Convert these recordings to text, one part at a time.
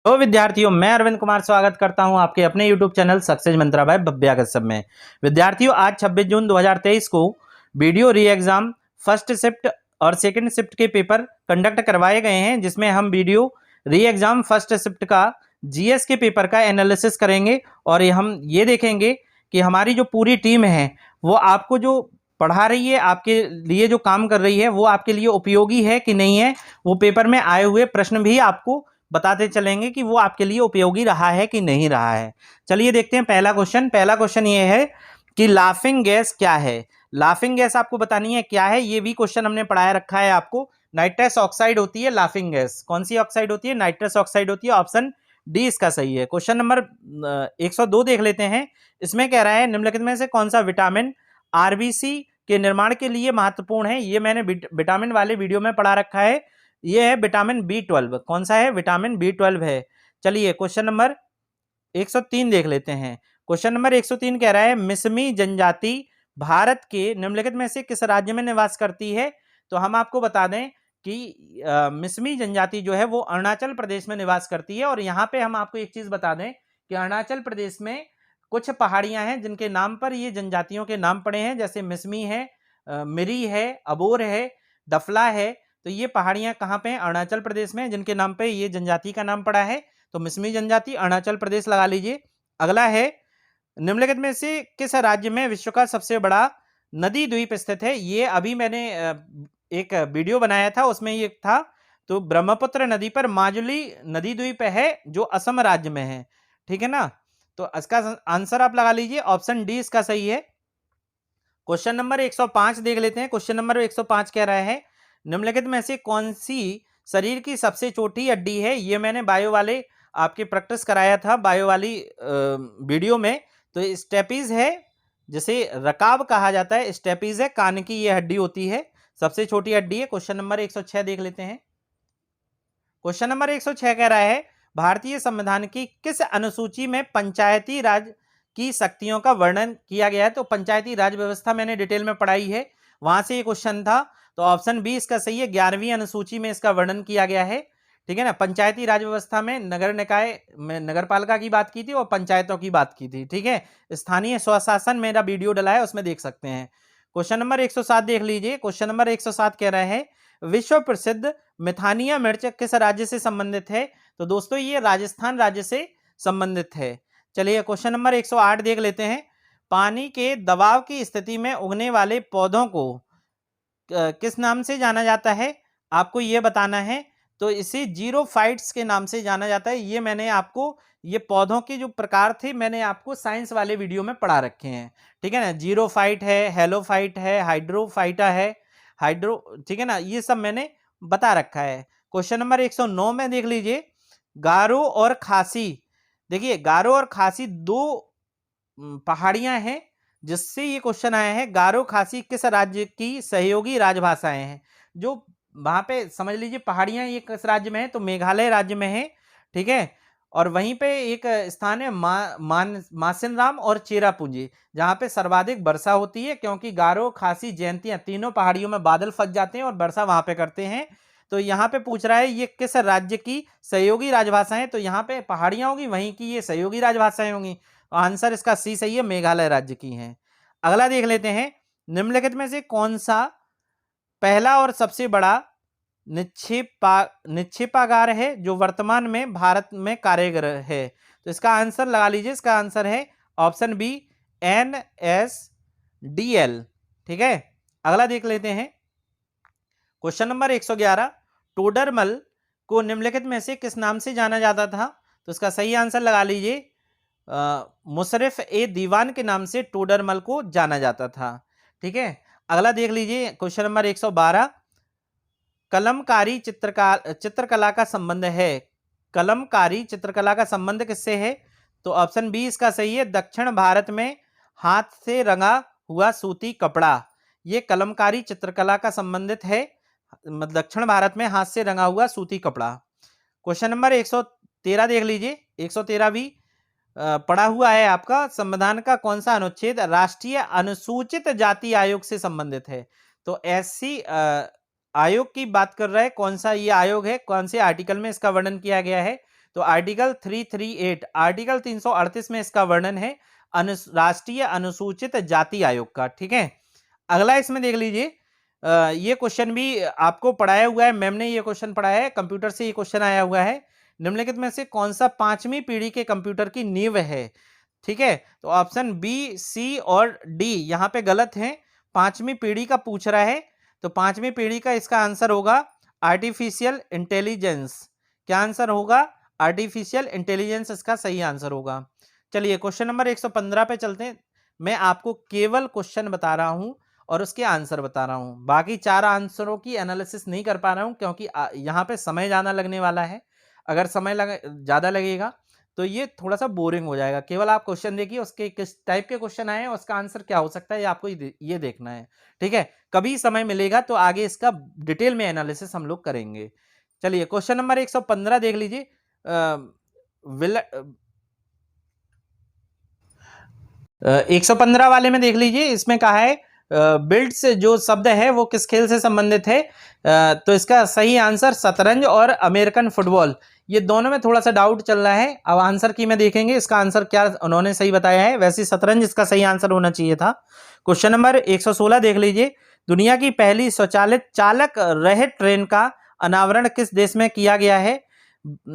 तो विद्यार्थियों, मैं अरविंद कुमार स्वागत करता हूं आपके अपने YouTube चैनल सक्सेस मंत्रा बाय भव्या कश्यप में। विद्यार्थियों, आज 26 जून 2023 को वीडियो री एग्जाम फर्स्ट शिफ्ट और सेकंड शिफ्ट के पेपर कंडक्ट करवाए गए हैं, जिसमें हम वीडियो री एग्जाम फर्स्ट शिफ्ट का जीएस के पेपर का एनालिसिस करेंगे और हम ये देखेंगे कि हमारी जो पूरी टीम है वो आपको जो पढ़ा रही है, आपके लिए जो काम कर रही है, वो आपके लिए उपयोगी है कि नहीं है। वो पेपर में आए हुए प्रश्न भी आपको बताते चलेंगे कि वो आपके लिए उपयोगी रहा है कि नहीं रहा है। चलिए देखते हैं पहला क्वेश्चन ये है कि लाफिंग गैस क्या है। लाफिंग गैस आपको बतानी है क्या है। ये भी क्वेश्चन हमने पढ़ाया रखा है आपको। नाइट्रस ऑक्साइड होती है लाफिंग गैस। कौन सी ऑक्साइड होती है? नाइट्रस ऑक्साइड होती है। ऑप्शन डी इसका सही है। क्वेश्चन नंबर 102 देख लेते हैं। इसमें कह रहा है निम्नलिखित में से कौन सा विटामिन आरबीसी के निर्माण के लिए महत्वपूर्ण है। ये मैंने विटामिन वाले वीडियो में पढ़ा रखा है। ये है विटामिन B12। कौन सा है? विटामिन B12 है। चलिए क्वेश्चन नंबर 103 देख लेते हैं। क्वेश्चन नंबर 103 कह रहा है मिसमी जनजाति भारत के निम्नलिखित में से किस राज्य में निवास करती है। तो हम आपको बता दें कि मिसमी जनजाति जो है वो अरुणाचल प्रदेश में निवास करती है। और यहाँ पे हम आपको एक चीज बता दें कि अरुणाचल प्रदेश में कुछ पहाड़ियां हैं जिनके नाम पर ये जनजातियों के नाम पड़े हैं, जैसे मिसमी है, मिरी है, अबोर है, दफला है। तो ये पहाड़ियां कहाँ पे हैं? अरुणाचल प्रदेश में, जिनके नाम पे ये जनजाति का नाम पड़ा है। तो मिसमी जनजाति अरुणाचल प्रदेश लगा लीजिए। अगला है निम्नलिखित में से किस राज्य में विश्व का सबसे बड़ा नदी द्वीप स्थित है। ये अभी मैंने एक वीडियो बनाया था, उसमें ये था। तो ब्रह्मपुत्र नदी पर माजुली नदी द्वीप है जो असम राज्य में है। ठीक है ना। तो इसका आंसर आप लगा लीजिए, ऑप्शन डी इसका सही है। क्वेश्चन नंबर 105 देख लेते हैं। क्वेश्चन नंबर 105 कह रहा है निम्नलिखित में से कौन सी शरीर की सबसे छोटी हड्डी है। ये मैंने बायो वाले आपके प्रैक्टिस कराया था, बायो वाली वीडियो में। तो स्टेपीज है, जिसे रकाब कहा जाता है। स्टेपीज है, कान की ये हड्डी होती है, सबसे छोटी हड्डी है। क्वेश्चन नंबर 106 देख लेते हैं। क्वेश्चन नंबर 106 कह रहा है भारतीय संविधान की किस अनुसूची में पंचायती राज की शक्तियों का वर्णन किया गया है। तो पंचायती राज व्यवस्था मैंने डिटेल में पढ़ाई है, वहां से ये क्वेश्चन था। तो ऑप्शन बी इसका सही है। 11वीं अनुसूची में इसका वर्णन किया गया है। ठीक है ना। पंचायती राज व्यवस्था में नगर निकाय में नगर पालिका की बात की थी और पंचायतों की बात की थी। ठीक है। स्थानीय स्वशासन मेरा वीडियो डला है, उसमें देख सकते हैं। क्वेश्चन नंबर 107 देख लीजिए। क्वेश्चन नंबर 107 कह रहा है विश्व प्रसिद्ध मिथानिया मिर्च किस राज्य से संबंधित है। तो दोस्तों ये राजस्थान राज्य से संबंधित है। चलिए क्वेश्चन नंबर 108 देख लेते हैं। पानी के दबाव की स्थिति में उगने वाले पौधों को किस नाम से जाना जाता है, आपको यह बताना है। तो इसे जीरोफाइट्स के नाम से जाना जाता है। ये मैंने आपको, ये पौधों के जो प्रकार थे मैंने आपको साइंस वाले वीडियो में पढ़ा रखे हैं। ठीक है ना। जीरोफाइट है, हेलोफाइट है, हाइड्रोफाइटा है, ठीक है ना। ये सब मैंने बता रखा है। क्वेश्चन नंबर 109 में देख लीजिए। गारो और खासी, देखिए गारो और खासी दो पहाड़ियां हैं जिससे ये क्वेश्चन आया है। गारो खासी किस राज्य की सहयोगी राजभाषाएं हैं। जो वहां पे समझ लीजिए पहाड़ियां ये किस राज्य में है, तो मेघालय राज्य में है। ठीक है। और वहीं पे एक स्थान है मासिनराम और चेरापूंजी, जहां पे सर्वाधिक वर्षा होती है, क्योंकि गारो खासी जयंतियां तीनों पहाड़ियों में बादल फंस जाते हैं और वर्षा वहां पे करते हैं। तो यहाँ पे पूछ रहा है ये किस राज्य की सहयोगी राजभाषाएं। तो यहाँ पे पहाड़ियां होगी, वहीं की ये सहयोगी राजभाषाएं होंगी। आंसर इसका सी सही है, मेघालय राज्य की हैं। अगला देख लेते हैं। निम्नलिखित में से कौन सा पहला और सबसे बड़ा निक्षेपागार है जो वर्तमान में भारत में कार्यरत है। तो इसका आंसर लगा लीजिए। इसका आंसर है ऑप्शन बी, NSDL। ठीक है। अगला देख लेते हैं। क्वेश्चन नंबर 111 टोडरमल को निम्नलिखित में से किस नाम से जाना जाता था। तो इसका सही आंसर लगा लीजिए, मुशर्रफ ए दीवान के नाम से टोडरमल को जाना जाता था। ठीक है। अगला देख लीजिए। क्वेश्चन नंबर 112 कलमकारी चित्रकला का संबंध है। कलमकारी चित्रकला का संबंध किससे है। तो ऑप्शन बी इसका सही है। दक्षिण भारत में हाथ से रंगा हुआ सूती कपड़ा, ये कलमकारी चित्रकला का संबंधित है। दक्षिण भारत में हाथ से रंगा हुआ सूती कपड़ा। क्वेश्चन नंबर 113 देख लीजिए। 113 भी पढ़ा हुआ है आपका। संविधान का कौन सा अनुच्छेद राष्ट्रीय अनुसूचित जाति आयोग से संबंधित है। तो SC आयोग की बात कर रहा है। कौन सा ये आयोग है, कौन से आर्टिकल में इसका वर्णन किया गया है। तो आर्टिकल 338 में इसका वर्णन है राष्ट्रीय अनुसूचित जाति आयोग का। ठीक है, अगला इसमें देख लीजिए, ये क्वेश्चन भी आपको पढ़ाया हुआ है, मैम ने ये क्वेश्चन पढ़ाया है, कंप्यूटर से ये क्वेश्चन आया हुआ है। निम्नलिखित में से कौन सा पांचवी पीढ़ी के कंप्यूटर की नींव है? ठीक है, तो ऑप्शन बी, सी और डी यहां पे गलत है। पांचवी पीढ़ी का पूछ रहा है, तो पांचवी पीढ़ी का इसका आंसर होगा आर्टिफिशियल इंटेलिजेंस। क्या आंसर होगा? आर्टिफिशियल इंटेलिजेंस इसका सही आंसर होगा। चलिए क्वेश्चन नंबर 115 पे चलते हैं। मैं आपको केवल क्वेश्चन बता रहा हूं और उसके आंसर बता रहा हूं, बाकी चार आंसरों की एनालिसिस नहीं कर पा रहा हूं क्योंकि यहां पे समय ज्यादा लगने वाला है। अगर समय ज्यादा लगेगा तो ये थोड़ा सा बोरिंग हो जाएगा। केवल आप क्वेश्चन देखिए, उसके किस टाइप के क्वेश्चन आए हैं, उसका आंसर क्या हो सकता है, ये आपको ये देखना है। ठीक है, कभी समय मिलेगा तो आगे इसका डिटेल में एनालिसिस हम लोग करेंगे। चलिए क्वेश्चन नंबर 115 देख लीजिए। 115 वाले में देख लीजिए, इसमें कहा है बिल्ड्स जो शब्द है वो किस खेल से संबंधित है? तो इसका सही आंसर शतरंज और अमेरिकन फुटबॉल, ये दोनों में थोड़ा सा डाउट चल रहा है। अब आंसर की में देखेंगे इसका आंसर क्या उन्होंने सही बताया है। वैसे शतरंज इसका सही आंसर होना चाहिए था। क्वेश्चन नंबर 116 देख लीजिए, दुनिया की पहली स्वचालित चालक रहित ट्रेन का अनावरण किस देश में किया गया है?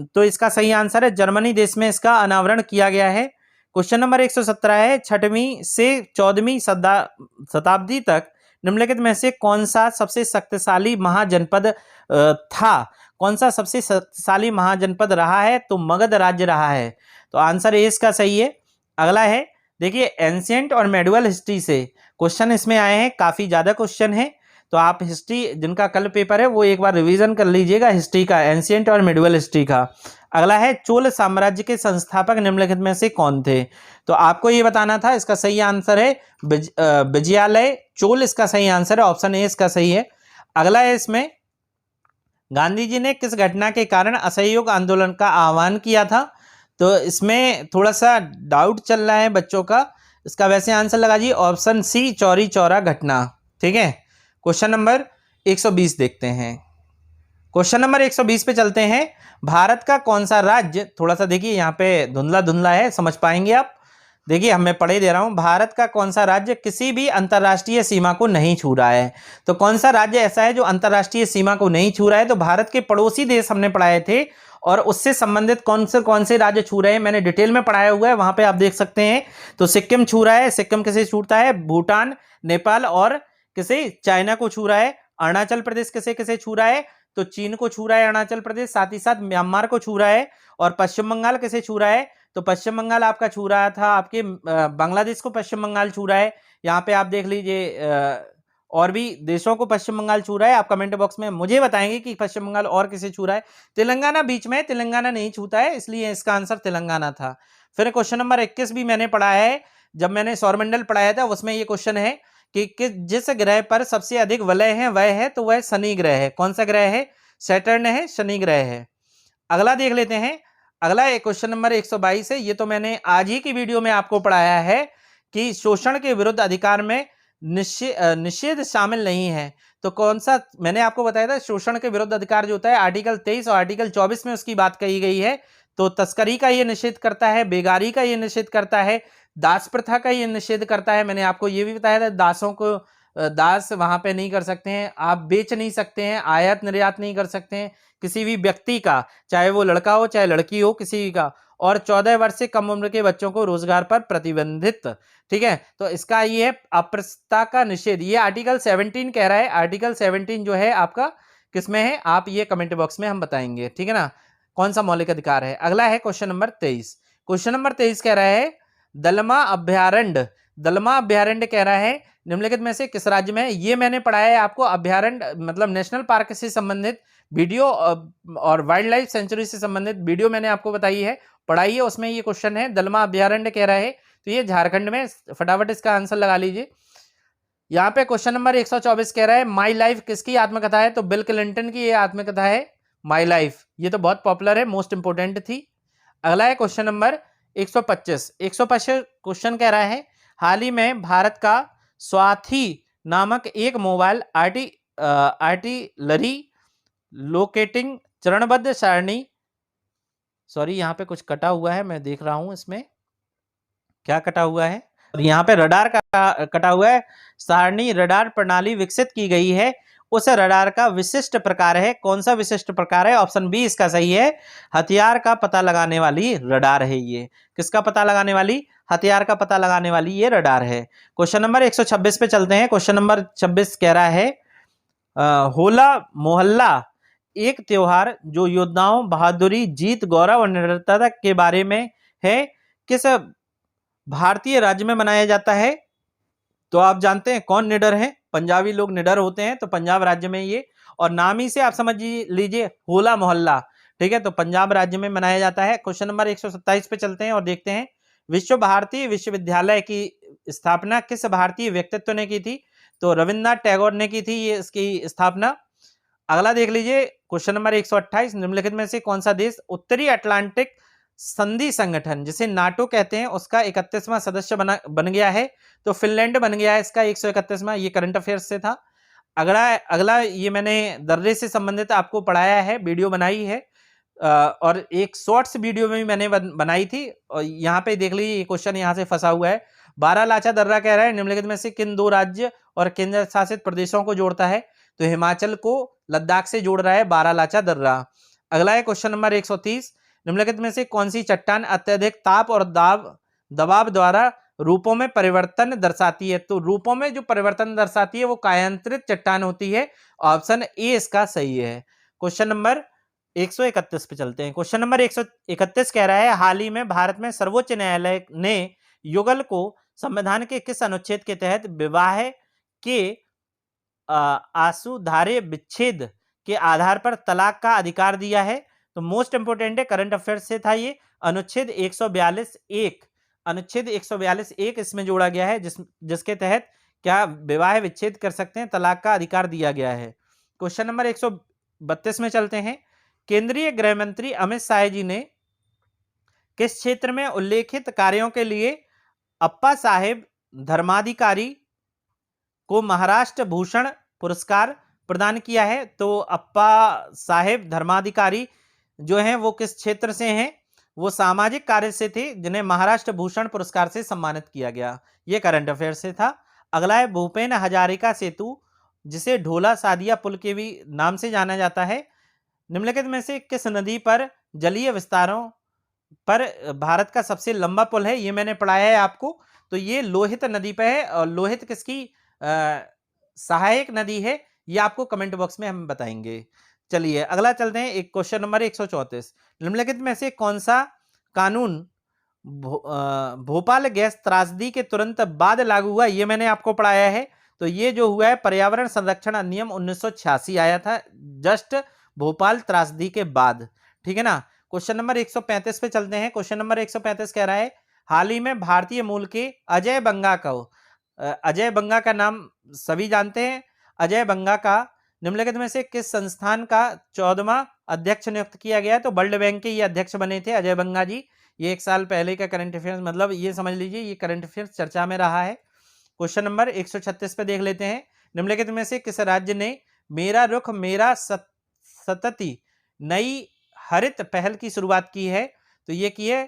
तो इसका सही आंसर है जर्मनी देश में इसका अनावरण किया गया है। क्वेश्चन नंबर 117 है, 6वीं से 14वीं शताब्दी तक निम्नलिखित में से कौन सा सबसे शक्तिशाली महाजनपद था? कौन सा सबसे शक्तिशाली महाजनपद रहा है? तो मगध राज्य रहा है। तो आंसर ए इसका सही है। अगला है, देखिए एंशिएंट और मेडिवल हिस्ट्री से क्वेश्चन इसमें आए हैं, काफी ज्यादा क्वेश्चन है, तो आप हिस्ट्री जिनका कल पेपर है वो एक बार रिवीजन कर लीजिएगा हिस्ट्री का, एंशिएंट और मिडिवल हिस्ट्री का। अगला है, चोल साम्राज्य के संस्थापक निम्नलिखित में से कौन थे? तो आपको ये बताना था, इसका सही आंसर है विजयालय चोल, इसका सही आंसर है, ऑप्शन ए इसका सही है। अगला है, इसमें गांधी जी ने किस घटना के कारण असहयोग आंदोलन का आह्वान किया था? तो इसमें थोड़ा सा डाउट चल रहा है बच्चों का, इसका वैसे आंसर लगाइए ऑप्शन सी, चौरी चौरा घटना। ठीक है, क्वेश्चन नंबर 120 देखते हैं। क्वेश्चन नंबर 120 पे चलते हैं। भारत का कौन सा राज्य, थोड़ा सा देखिए यहाँ पे धुंधला धुंधला है, समझ पाएंगे आप। देखिए हम मैं पढ़े दे रहा हूं, भारत का कौन सा राज्य किसी भी अंतरराष्ट्रीय सीमा को नहीं छू रहा है? तो कौन सा राज्य ऐसा है जो अंतरराष्ट्रीय सीमा को नहीं छू रहा है? तो भारत के पड़ोसी देश हमने पढ़ाए थे और उससे संबंधित कौन से राज्य छू रहे हैं मैंने डिटेल में पढ़ाया हुआ है, वहां पे आप देख सकते हैं। तो सिक्किम छू रहा है, सिक्किम किसे छूटता है? भूटान, नेपाल और किसे? चाइना को छू रहा है। अरुणाचल प्रदेश किसे किसे छू रहा है? तो चीन को छू रहा है अरुणाचल प्रदेश, साथ ही साथ म्यांमार को छू रहा है। और पश्चिम बंगाल किसे छू रहा है? तो पश्चिम बंगाल आपका छू रहा था, आपके बांग्लादेश को पश्चिम बंगाल छू रहा है। यहाँ पे आप देख लीजिए और भी देशों को पश्चिम बंगाल छू रहा है। आप कमेंट बॉक्स में मुझे बताएंगे कि पश्चिम बंगाल और किसे छू रहा है। तेलंगाना बीच में, तेलंगाना नहीं छूता है, इसलिए इसका आंसर तेलंगाना था। फिर क्वेश्चन नंबर 21 भी मैंने पढ़ा है, जब मैंने सौरमंडल पढ़ाया था उसमें ये क्वेश्चन है कि जिस ग्रह पर सबसे अधिक वलय है वह है, तो वह शनि ग्रह है। कौन सा ग्रह है? सैटर्न है, शनि ग्रह है। अगला देख लेते हैं। अगला एक क्वेश्चन नंबर 122 है, ये तो मैंने आज ही की वीडियो में आपको पढ़ाया है कि शोषण के विरुद्ध अधिकार में निषेध शामिल नहीं है। तो कौन सा मैंने आपको बताया था, शोषण के विरुद्ध अधिकार जो होता है आर्टिकल 23 और आर्टिकल 24 में उसकी बात कही गई है। तो तस्करी का ये निषेध करता है, बेगारी का ये निषेध करता है, दास प्रथा का ये निषेध करता है। मैंने आपको ये भी बताया था दासों को दास वहां पे नहीं कर सकते हैं, आप बेच नहीं सकते हैं, आयात निर्यात नहीं कर सकते हैं किसी भी व्यक्ति का, चाहे वो लड़का हो चाहे लड़की हो, किसी का। और 14 वर्ष से कम उम्र के बच्चों को रोजगार पर प्रतिबंधित। ठीक है, तो इसका ये है अप्रस्तुतता का निषेध, ये आर्टिकल 17 कह रहा है। आर्टिकल 17 जो है आपका किसमें है, आप ये कमेंट बॉक्स में हम बताएंगे। ठीक है ना, कौन सा मौलिक अधिकार है। अगला है क्वेश्चन नंबर 23। क्वेश्चन नंबर 23 कह रहा है दलमा अभ्यारण्य, दलमा अभ्यारण्य कह रहा है निम्नलिखित में से किस राज्य में है? ये मैंने पढ़ाया है आपको, अभ्यारण्य मतलब नेशनल पार्क से संबंधित वीडियो और वाइल्ड लाइफ सेंचुरी से संबंधित वीडियो मैंने आपको बताई है, पढ़ाई है, उसमें ये क्वेश्चन है दलमा अभ्यारण्य कह रहा है, तो ये झारखंड में। फटाफट इसका आंसर लगा लीजिए। यहाँ पे क्वेश्चन नंबर 124 कह रहा है माई लाइफ किसकी आत्मकथा है? तो बिल क्लिंटन की ये आत्मकथा है माई लाइफ, ये तो बहुत पॉपुलर है, मोस्ट इंपोर्टेंट थी। अगला है क्वेश्चन नंबर 125। 125 क्वेश्चन कह रहा है हाल ही में भारत का स्वाथी नामक एक मोबाइल आर्टिलरी लोकेटिंग चरणबद्ध सारणी सॉरी यहाँ पे कुछ कटा हुआ है, मैं देख रहा हूँ इसमें क्या कटा हुआ है। और यहाँ पे रडार का कटा हुआ है। सारणी रडार प्रणाली विकसित की गई है, उस रडार का विशिष्ट प्रकार है। कौन सा विशिष्ट प्रकार है? ऑप्शन बी इसका सही है। हथियार का पता लगाने वाली रडार है ये। किसका पता लगाने वाली? हथियार का पता लगाने वाली ये रडार है। क्वेश्चन नंबर 126 पे चलते हैं। क्वेश्चन नंबर 26 कह रहा है होला मोहल्ला एक त्योहार जो योद्धाओं, बहादुरी, जीत, गौरव और निडरता के बारे में है, किस भारतीय राज्य में मनाया जाता है? तो आप जानते हैं कौन निडर है? पंजाबी लोग निडर होते हैं, तो पंजाब राज्य में ये, और नाम ही से आप समझ लीजिए होला मोहल्ला, ठीक है, तो पंजाब राज्य में मनाया जाता है। क्वेश्चन नंबर 127 पे चलते हैं और देखते हैं विश्व भारती विश्वविद्यालय की स्थापना किस भारतीय व्यक्तित्व ने की थी? तो रविन्द्रनाथ टैगोर ने की थी ये इसकी स्थापना। अगला देख लीजिए क्वेश्चन नंबर 128, निम्नलिखित में से कौन सा देश उत्तरी अटलांटिक संधि संगठन जिसे नाटो कहते हैं उसका 31वां सदस्य बन गया है? तो फिनलैंड बन गया है इसका 131वां। ये करंट अफेयर्स से था। अगला ये मैंने दर्रे से संबंधित आपको पढ़ाया है, वीडियो बनाई है, और एक शॉर्ट्स वीडियो में भी मैंने बनाई थी, और यहाँ पे देख लीजिए ये क्वेश्चन यहाँ से फंसा हुआ है। बारालाचा दर्रा कह रहा है निम्नलिखित में से किन दो राज्य और केंद्र शासित प्रदेशों को जोड़ता है? तो हिमाचल को लद्दाख से जोड़ रहा है बारालाचा दर्रा। अगला है क्वेश्चन नंबर 130, निम्नलिखित में से कौन सी चट्टान अत्यधिक ताप और दबाव द्वारा रूपों में परिवर्तन दर्शाती है? तो रूपों में जो परिवर्तन दर्शाती है वो कायांतरित चट्टान होती है। ऑप्शन ए इसका सही है। क्वेश्चन नंबर 131 पे चलते हैं। क्वेश्चन नंबर 131 कह रहा है हाल ही में भारत में सर्वोच्च न्यायालय ने युगल को संविधान के किस अनुच्छेद के तहत विवाह के आसुधार्य विच्छेद के आधार पर तलाक का अधिकार दिया है? तो मोस्ट इंपोर्टेंट है, करंट अफेयर्स से था ये। अनुच्छेद 142(1), अनुच्छेद 142(1) इसमें जोड़ा गया है, जिसके तहत क्या विवाह विच्छेद कर सकते हैं, तलाक का अधिकार दिया गया है। क्वेश्चन नंबर 132 में चलते हैं। केंद्रीय गृह मंत्री अमित शाह जी ने किस क्षेत्र में उल्लेखित कार्यों के लिए अप्पा साहेब धर्माधिकारी को महाराष्ट्र भूषण पुरस्कार प्रदान किया है? तो अप्पा साहेब धर्माधिकारी जो हैं वो किस क्षेत्र से हैं? वो सामाजिक कार्य से थे, जिन्हें महाराष्ट्र भूषण पुरस्कार से सम्मानित किया गया। ये करंट अफेयर से था। अगला है भूपेन हजारिका सेतु, जिसे ढोला सादिया पुल के भी नाम से जाना जाता है, निम्नलिखित में से किस नदी पर जलीय विस्तारों पर भारत का सबसे लंबा पुल है? ये मैंने पढ़ाया है आपको। तो ये लोहित नदी पे है, और लोहित किसकी सहायक नदी है, ये आपको कमेंट बॉक्स में हम बताएंगे। चलिए अगला चलते हैं। एक क्वेश्चन नंबर 134, निम्नलिखित में से कौन सा कानून भोपाल गैस त्रासदी के तुरंत बाद लागू हुआ? ये मैंने आपको पढ़ाया है। तो ये जो हुआ है पर्यावरण संरक्षण अधिनियम 1986 आया था जस्ट भोपाल त्रासदी के बाद, ठीक है ना। क्वेश्चन नंबर 135 पे चलते हैं। क्वेश्चन नंबर 135 कह रहा है हाल ही में भारतीय मूल के अजय बंगा को, अजय बंगा का नाम सभी जानते हैं। अजय बंगा का निम्नलिखित में से किस संस्थान का 14वां अध्यक्ष नियुक्त किया गया? तो वर्ल्ड बैंक के ये अध्यक्ष बने थे अजय बंगा जी। ये 1 साल पहले का करंट अफेयर्स, मतलब ये समझ लीजिए ये करंट अफेयर्स चर्चा में रहा है। क्वेश्चन नंबर 136 पे देख लेते हैं। निम्नलिखित में से किस राज्य ने मेरा रुख मेरा सतति नई हरित पहल की शुरुआत की है? तो ये की है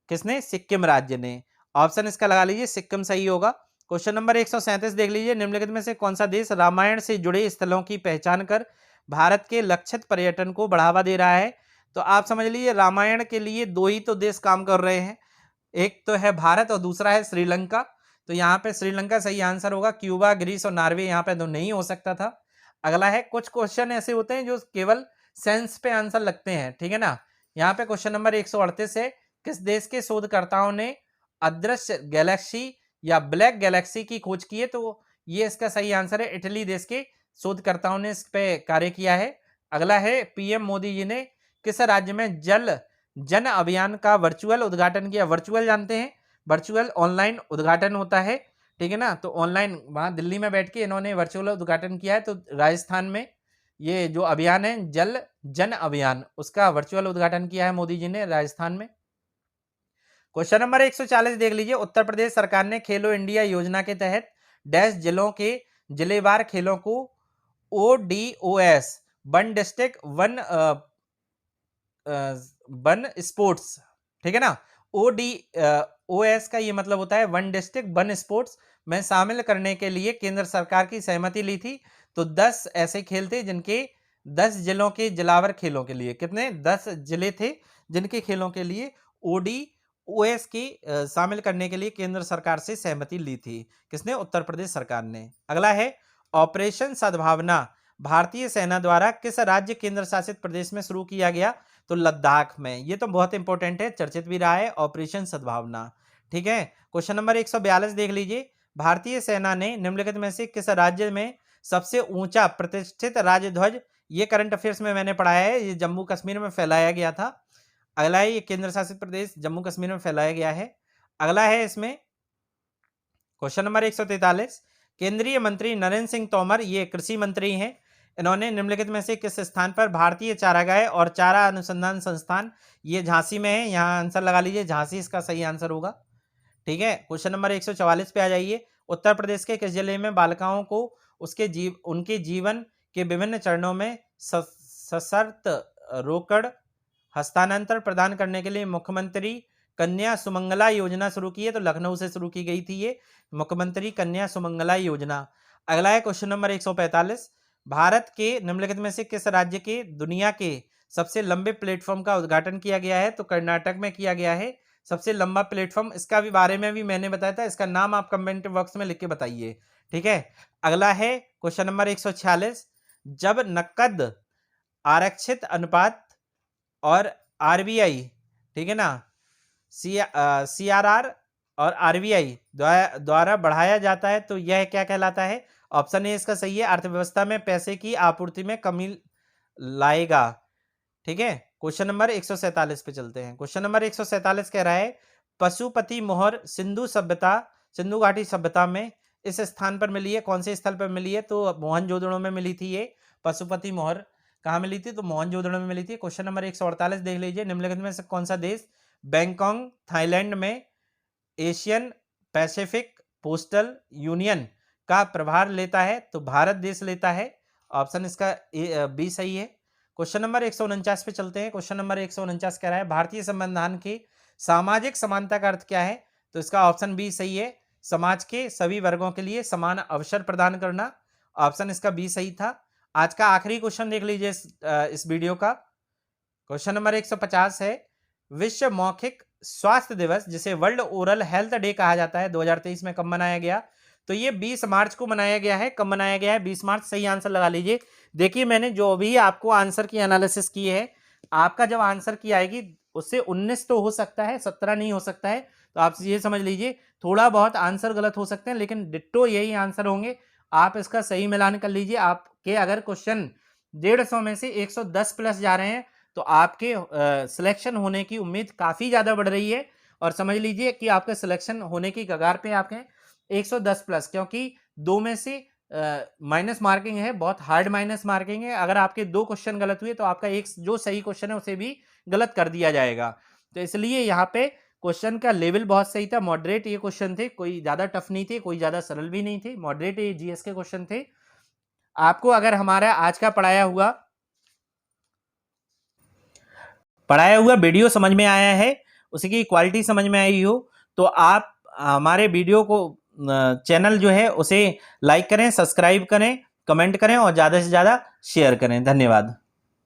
किसने? सिक्किम राज्य ने। ऑप्शन इसका लगा लीजिए, सिक्किम सही होगा। क्वेश्चन नंबर 137 देख लीजिए। निम्नलिखित में से कौन सा देश रामायण से जुड़े स्थलों की पहचान कर भारत के लक्षित पर्यटन को बढ़ावा दे रहा है? तो आप समझ लीजिए रामायण के लिए 2 ही तो देश काम कर रहे हैं, एक तो है भारत और दूसरा है श्रीलंका। तो यहाँ पे श्रीलंका सही आंसर होगा। क्यूबा, ग्रीस और नॉर्वे यहाँ पे तो नहीं हो सकता था। अगला है, कुछ क्वेश्चन ऐसे होते हैं जो केवल सेंस पे आंसर लगते हैं, ठीक है ना। यहाँ पे क्वेश्चन नंबर 138 है, किस देश के शोधकर्ताओं ने अदृश्य गैलेक्सी या ब्लैक गैलेक्सी की खोज की है? तो ये इसका सही आंसर है, इटली देश के शोधकर्ताओं ने इस पे कार्य किया है। अगला है, पीएम मोदी जी ने किस राज्य में जल जन अभियान का वर्चुअल उद्घाटन किया? वर्चुअल जानते हैं, वर्चुअल ऑनलाइन उद्घाटन होता है, ठीक है ना। तो ऑनलाइन वहां दिल्ली में बैठ के इन्होंने वर्चुअल उद्घाटन किया है। तो राजस्थान में ये जो अभियान है जल जन अभियान, उसका वर्चुअल उद्घाटन किया है मोदी जी ने राजस्थान में। क्वेश्चन नंबर 140 देख लीजिए। उत्तर प्रदेश सरकार ने खेलो इंडिया योजना के तहत डैश जिलों के जिलेवार खेलों को ODOS 1 डिस्ट्रिक्ट 1 वन स्पोर्ट्स, ठीक है ना। ODOS का ये मतलब होता है वन डिस्ट्रिक्ट वन स्पोर्ट्स में शामिल करने के लिए केंद्र सरकार की सहमति ली थी। तो 10 ऐसे खेल थे जिनके 10 जिलों के जिलावर खेलों के लिए, कितने 10 जिले थे जिनके खेलों के लिए ODOS की शामिल करने के लिए केंद्र सरकार से सहमति ली थी। किसने? उत्तर प्रदेश सरकार ने। अगला है ऑपरेशन सद्भावना, भारतीय सेना द्वारा किस राज्य केंद्र शासित प्रदेश में शुरू किया गया? तो लद्दाख में। ये तो बहुत इंपॉर्टेंट है, चर्चित भी रहा है ऑपरेशन सद्भावना, ठीक है। क्वेश्चन नंबर 142 देख लीजिए, भारतीय सेना ने निम्नलिखित में से किस राज्य में सबसे ऊंचा प्रतिष्ठित राजध्वज, ये करंट अफेयर्स में मैंने पढ़ाया है, ये जम्मू कश्मीर में फैलाया गया था। अगला है ये केंद्र शासित प्रदेश जम्मू कश्मीर में फैलाया गया है। अगला है इसमें क्वेश्चन नंबर 143, केंद्रीय मंत्री नरेंद्र सिंह तोमर, ये कृषि मंत्री हैं, इन्होंने निम्नलिखित में से किस स्थान पर भारतीय चारागाह और चारा अनुसंधान संस्थान, ये झांसी में है, यहाँ आंसर लगा लीजिए, झांसी इसका सही आंसर होगा, ठीक है। क्वेश्चन नंबर 144 पे आ जाइए, उत्तर प्रदेश के किस जिले में बालिकाओं को उनके जीवन के विभिन्न चरणों में सशर्त रोकड़ हस्तांतरण प्रदान करने के लिए मुख्यमंत्री कन्या सुमंगला योजना शुरू की है? तो लखनऊ से शुरू की गई थी ये मुख्यमंत्री कन्या सुमंगला योजना। अगला है क्वेश्चन नंबर 145, भारत के निम्नलिखित में से किस राज्य के दुनिया के सबसे लंबे प्लेटफॉर्म का उद्घाटन किया गया है? तो कर्नाटक में किया गया है सबसे लंबा प्लेटफॉर्म। इसका भी बारे में भी मैंने बताया था, इसका नाम आप कमेंट बॉक्स में लिख के बताइए, ठीक है। अगला है क्वेश्चन नंबर 146, जब नकद आरक्षित अनुपात और RBI, ठीक है ना, CRR और RBI द्वारा बढ़ाया जाता है तो यह क्या कहलाता है? ऑप्शन ए इसका सही है, अर्थव्यवस्था में पैसे की आपूर्ति में कमी लाएगा, ठीक है। क्वेश्चन नंबर 147 पे चलते हैं। क्वेश्चन नंबर 147 कह रहा है पशुपति मोहर सिंधु घाटी सभ्यता में इस स्थान पर मिली है, कौन से स्थल पर मिली है? तो मोहनजोदड़ो में मिली थी ये पशुपति मोहर, कहाँ मिली थी? तो मोहनजोदड़ो में मिली थी। क्वेश्चन नंबर 148 देख लीजिए, निम्नलिखित में से कौन सा देश बैंकॉक थाईलैंड में एशियन पैसिफिक पोस्टल यूनियन का प्रभार लेता है? तो भारत देश लेता है, ऑप्शन इसका बी सही है। क्वेश्चन नंबर 149 पे चलते हैं। क्वेश्चन नंबर 149 कह रहा है भारतीय संविधान की सामाजिक समानता का अर्थ क्या है? तो इसका ऑप्शन बी सही है, समाज के सभी वर्गों के लिए समान अवसर प्रदान करना, ऑप्शन इसका बी सही था। आज का आखिरी क्वेश्चन देख लीजिए इस वीडियो का। क्वेश्चन नंबर 150 है विश्व मौखिक स्वास्थ्य दिवस, जिसे वर्ल्ड ओरल हेल्थ डे कहा जाता है, 2023 में कब मनाया गया? तो ये 20 मार्च को मनाया गया है। कब मनाया गया है? 20 मार्च, सही आंसर लगा लीजिए। देखिए मैंने जो भी आपको आंसर की एनालिसिस की है, आपका जब आंसर की आएगी उससे 19 तो हो सकता है, 17 नहीं हो सकता है, तो आप ये समझ लीजिए थोड़ा बहुत आंसर गलत हो सकते हैं लेकिन डिट्टो यही आंसर होंगे। आप इसका सही मिलान कर लीजिए। आपके अगर क्वेश्चन 150 में से 110 प्लस जा रहे हैं तो आपके सिलेक्शन होने की उम्मीद काफ़ी ज़्यादा बढ़ रही है, और समझ लीजिए कि आपके सिलेक्शन होने की कगार पे आपके 110 प्लस, क्योंकि 2 में से माइनस मार्किंग है, बहुत हार्ड माइनस मार्किंग है। अगर आपके 2 क्वेश्चन गलत हुए तो आपका एक जो सही क्वेश्चन है उसे भी गलत कर दिया जाएगा। तो इसलिए यहाँ पे क्वेश्चन का लेवल बहुत सही था, मॉडरेट ये क्वेश्चन थे, कोई ज़्यादा टफ नहीं थे, कोई ज़्यादा सरल भी नहीं थे, मॉडरेट ये जीएस के क्वेश्चन थे। आपको अगर हमारा आज का पढ़ाया हुआ वीडियो समझ में आया है, उसकी क्वालिटी समझ में आई हो, तो आप हमारे वीडियो को चैनल जो है उसे लाइक करें, सब्सक्राइब करें, कमेंट करें और ज़्यादा से ज़्यादा शेयर करें। धन्यवाद।